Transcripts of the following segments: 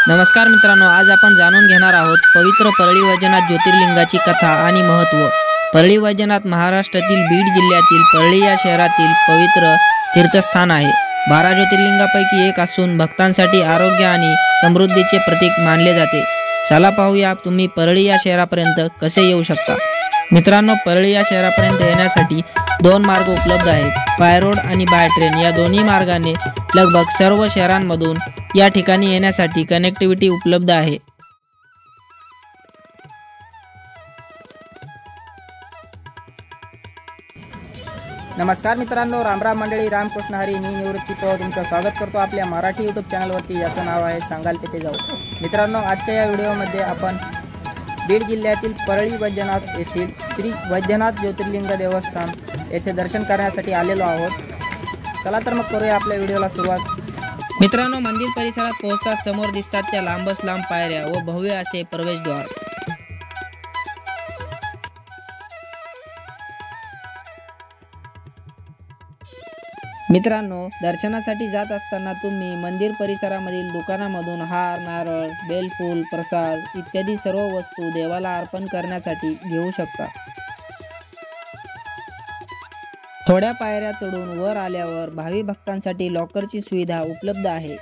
नमस्कार मित्रांनो, आज आपण जाणून घेणार आहोत पवित्र परळी वैजनाथ ज्योतिर्लिंगाची कथा आणि महत्त्व। परळी वैजनाथ महाराष्ट्रातील बीड जिल्ह्यातील परळी या शहरातील पवित्र तीर्थस्थान आहे। 12 ज्योतिर्लिंगापैकी एक असून भक्तांसाठी आरोग्य आणि समृद्धीचे प्रतीक मानले जाते। चला पाहूया तुम्ही परळी या शहरापर्यंत कसे येऊ शकता। मित्रांनो, परळी या शहरापर्यंत येण्यासाठी 2 मार्ग उपलब्ध आहेत। बाय रोड आणि बाय ट्रेन या दोन्ही मार्गाने लगभग सर्व शहरांमधून या ठिकाणी येण्यासाठी कनेक्टिव्हिटी उपलब्ध आहे। नमस्कार मित्रांनो, रामराम मंडळी, रामकृष्ण हरी। मी निवृत्ती पवार तुमचं स्वागत करतो आपल्या मराठी यूट्यूब चॅनलवरती। याचं नाव आहे सांगाल तिथे जाऊ। मित्रांनो, आजच्या या व्हिडिओमध्ये आपण बीड जिल्ह्यातील परळी वैजनाथ येथील श्री वैजनाथ ज्योतिर्लिंग देवस्थान येथे दर्शन करण्यासाठी आलेलो आहोत। चला तर मग करूया आपल्या व्हिडिओला सुरुवात। मित्रांनो, मंदिर परिसरात पोहोचताच समोर दिसतात त्या लांबच लांब पायऱ्या व भव्य असे प्रवेशद्वार। मित्रांनो, दर्शनासाठी जात असताना तुम्ही मंदिर परिसरामधील दुकानामधून हार, नारळ, बेलफूल, प्रसाद इत्यादी सर्व वस्तू देवाला अर्पण करण्यासाठी घेऊ शकता। थोड्या पायऱ्या चढून वर आल्यावर भावी भक्तांसाठी लॉकरची सुविधा उपलब्ध आहे।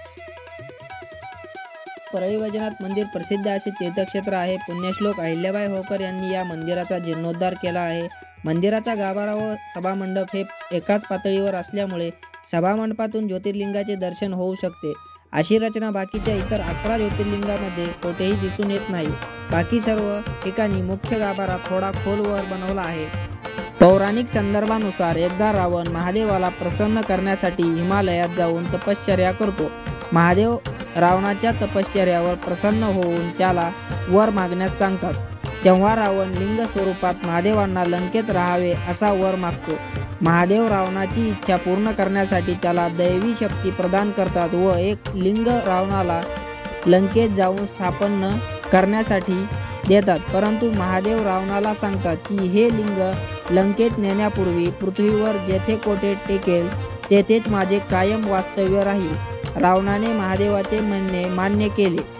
परळी वैजनाथ मंदिर प्रसिद्ध असे तीर्थक्षेत्र आहे। पुण्यश्लोक अहिल्याबाई होळकर यांनी या मंदिराचा जीर्णोद्धार केला आहे। मंदिराचा गाभारा व सभामंडप हे एकाच पातळीवर असल्यामुळे सभामंडपातून ज्योतिर्लिंगाचे दर्शन होऊ शकते। अशी रचना बाकीच्या इतर 11 ज्योतिर्लिंगामध्ये कोठेही दिसून येत नाही। बाकी सर्व ठिकाणी मुख्य गाभारा थोडा खोलवर बनवला आहे। पौराणिक संदर्भानुसार एकदा रावण महादेवाला प्रसन्न करण्यासाठी हिमालयात जाऊन तपश्चर्या करतो। महादेव रावणाच्या तपश्चर्यावर प्रसन्न होऊन त्याला वर मागण्यास सांगतात। तेव्हा रावण लिंग स्वरूपात महादेवांना लंकेत राहावे असा वर मागतो। महादेव रावणाची इच्छा पूर्ण करण्यासाठी त्याला दैवी शक्ती प्रदान करतात व एक लिंग रावणाला लंकेत जाऊन स्थापन करण्यासाठी देतात। परंतु महादेव रावणाला सांगतात की हे लिंग लंकेत नेण्यापूर्वी पृथ्वीवर जेथे कोठे टेकेल तेथेच माझे कायम वास्तव्य राहील। रावणाने महादेवाचे म्हणणे मान्य केले।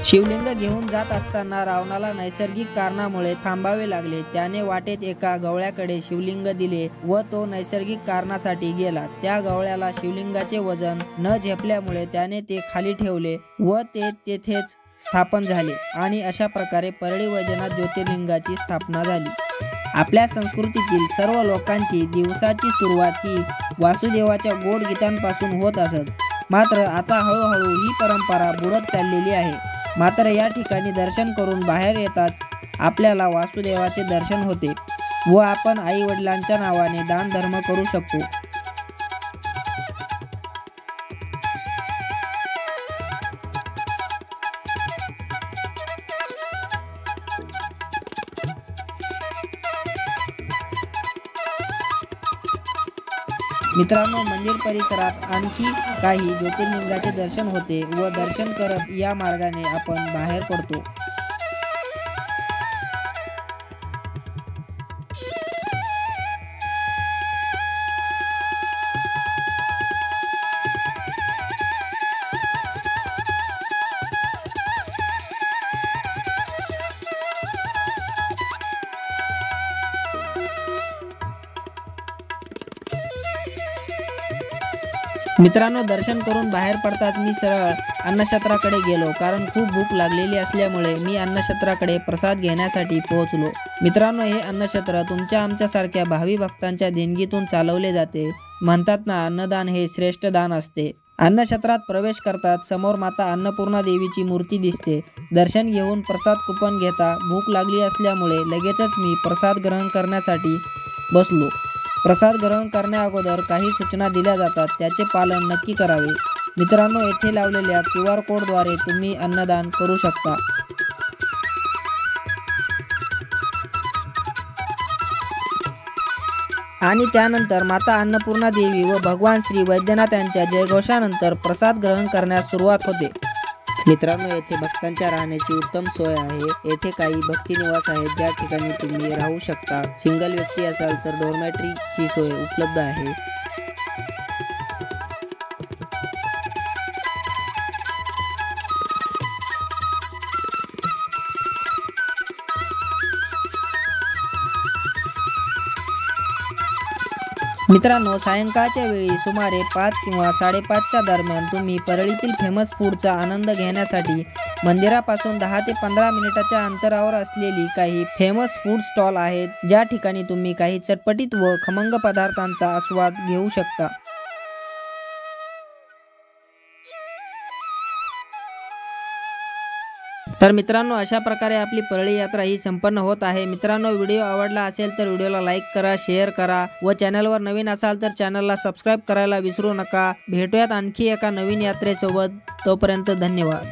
शिवलिंग घेऊन जात असताना रावणाला नैसर्गिक कारणामुळे थांबावे लागले। त्याने वाटेत एका गवळ्याकडे शिवलिंग दिले व तो नैसर्गिक कारणासाठी गेला। त्या गवळ्याला शिवलिंगाचे वजन न झेपल्यामुळे त्याने ते खाली ठेवले व ते तेथेच स्थापन झाले आणि अशा प्रकारे परळी वैजनाथ ज्योतिर्लिंगाची स्थापना झाली। आपल्या संस्कृतीतील सर्व लोकांची दिवसाची सुरुवात ही वासुदेवाच्या गोड गीतांपासून होत असत। मात्र आता हळूहळू ही परंपरा बुडत चाललेली आहे। मात्र या ठिकाणी दर्शन करून बाहेर येताच आपल्याला वासुदेवाचे दर्शन होते व आपण आई वडिलांच्या नावाने दान धर्म करू शकतो। मित्रांनो, मंदिर परिसरात आणखी काही ज्योतिर्लिंगाचे दर्शन होते व दर्शन करत या मार्गाने आपण बाहेर पडतो। मित्रांनो, दर्शन करून बाहेर पडताच मी सरळ अन्नछत्राकडे गेलो, कारण खूप भूक लागलेली असल्यामुळे मी अन्नछत्राकडे प्रसाद घेण्यासाठी पोहोचलो। मित्रांनो, हे अन्नछत्र तुमच्या आमच्यासारख्या भावी भक्तांच्या देणगीतून चालवले जाते। म्हणतात ना, अन्नदान हे श्रेष्ठ दान असते। अन्नछत्रात प्रवेश करतात समोर माता अन्नपूर्णा देवीची मूर्ती दिसते। दर्शन घेऊन प्रसाद कुपन घेता भूक लागली असल्यामुळे लगेचच मी प्रसाद ग्रहण करण्यासाठी बसलो। प्रसाद ग्रहण करण्या अगोदर काही सूचना दिल्या जातात, त्याचे पालन नक्की करावे। मित्रांनो, येथे लावलेल्या QR कोडद्वारे तुम्ही अन्नदान करू शकता। आणि त्यानंतर माता अन्नपूर्णा देवी व भगवान श्री वैद्यनाथ यांच्या जयघोषानंतर प्रसाद ग्रहण करण्यास सुरुवात होते। मित्रांनो, येथे भक्तांच्या राहण्याची उत्तम सोय आहे। येथे काही भक्ती निवास आहेत ज्या ठिकाणी तुम्ही राहू शकता। सिंगल व्यक्ती असाल तर डॉर्मेटरीची सोय उपलब्ध आहे। मित्रांनो, सायंकाळच्या वेळी सुमारे 5 किंवा 5:30च्या दरम्यान तुम्ही परळीतील फेमस फूडचा आनंद घेण्यासाठी मंदिरापासून 10 ते 15 मिनिटाच्या अंतरावर असलेली काही फेमस फूड स्टॉल आहेत, ज्या ठिकाणी तुम्ही काही चटपटीत व खमंग पदार्थांचा आस्वाद घेऊ शकता। तर मित्रांनो, अशा प्रकारे आपली परळी यात्रा ही संपन्न होत आहे। मित्रांनो, व्हिडिओ आवडला असेल तर व्हिडिओला लाईक करा, शेअर करा व चॅनलवर नवीन असाल तर चॅनलला सबस्क्राईब करायला विसरू नका। भेटूयात आणखी एका नवीन यात्रेसोबत, तोपर्यंत धन्यवाद।